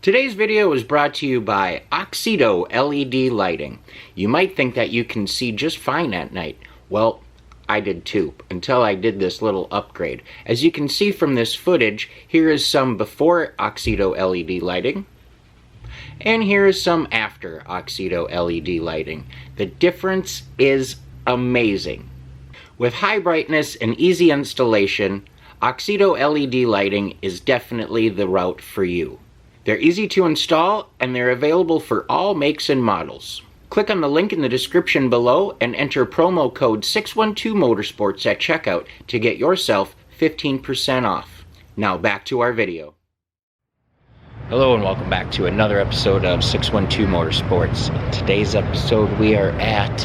Today's video is brought to you by Oxedo LED lighting. You might think that you can see just fine at night. Well, I did too, until I did this little upgrade. As you can see from this footage, here is some before Oxedo LED lighting, and here is some after Oxedo LED lighting. The difference is amazing. With high brightness and easy installation, Oxedo LED lighting is definitely the route for you. They're easy to install, and they're available for all makes and models. Click on the link in the description below and enter promo code 612motorsports at checkout to get yourself 15% off. Now back to our video. Hello and welcome back to another episode of 612 Motorsports. In today's episode we are at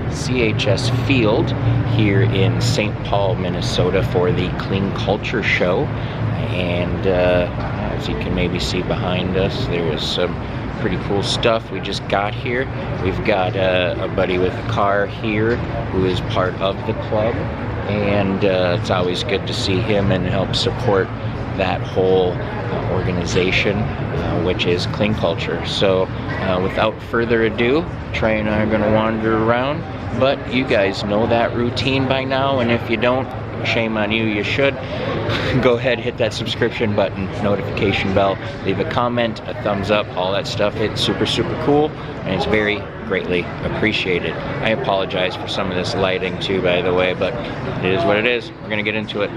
CHS Field here in St. Paul, Minnesota for the Clean Culture Show. And as you can maybe see behind us, there is some pretty cool stuff we just got here. We've got a buddy with a car here who is part of the club, and it's always good to see him and help support that whole organization, which is Clean Culture. So without further ado, Trey and I are going to wander around, but you guys know that routine by now, and if you don't, shame on you, you should. Go ahead, hit that subscription button, notification bell, leave a comment, a thumbs up, all that stuff. It's super cool, and it's very greatly appreciated. I apologize for some of this lighting too, by the way, but it is what it is. We're gonna get into it.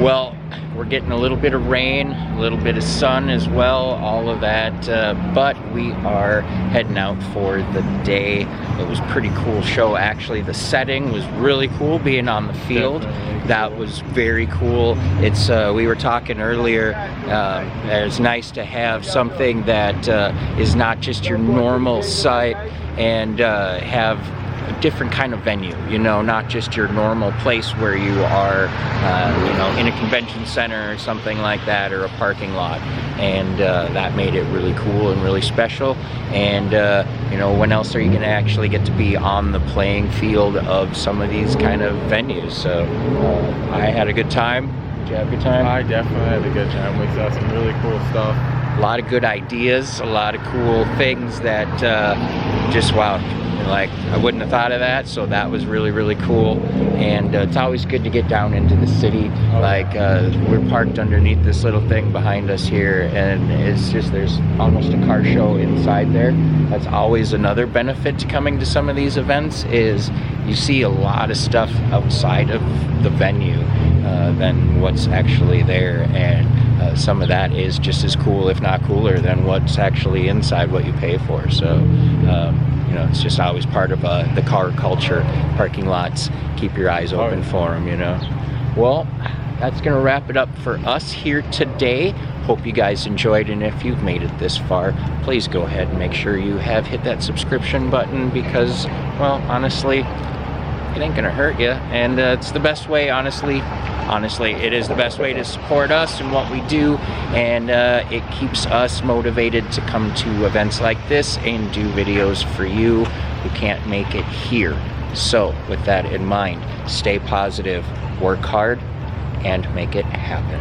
Well, we're getting a little bit of rain, a little bit of sun as well, all of that, but we are heading out for the day. It was a pretty cool show, actually. The setting was really cool, being on the field. That was very cool. It's we were talking earlier, it's nice to have something that is not just your normal site, and have a different kind of venue, you know, not just your normal place where you are, you know, in a convention center or something like that, or a parking lot. And that made it really cool and really special. And you know, when else are you going to actually get to be on the playing field of some of these kind of venues? So I had a good time. Did you have a good time? I definitely had a good time. We saw some really cool stuff. A lot of good ideas, a lot of cool things that just, wow, like I wouldn't have thought of that. So that was really, really cool. And it's always good to get down into the city. Like we're parked underneath this little thing behind us here, and it's just, there's almost a car show inside there. That's always another benefit to coming to some of these events, is you see a lot of stuff outside of the venue than what's actually there. And some of that is just as cool, if not cooler, than what's actually inside what you pay for. So you know, it's just always part of the car culture. Parking lots, keep your eyes open for them, you know. Well, that's gonna wrap it up for us here today. Hope you guys enjoyed, and if you've made it this far, please go ahead and make sure you have hit that subscription button, because, well, honestly, it ain't gonna hurt you, and it's the best way, honestly, it is the best way to support us and what we do, and it keeps us motivated to come to events like this and do videos for you who can't make it here. So with that in mind, stay positive, work hard, and make it happen.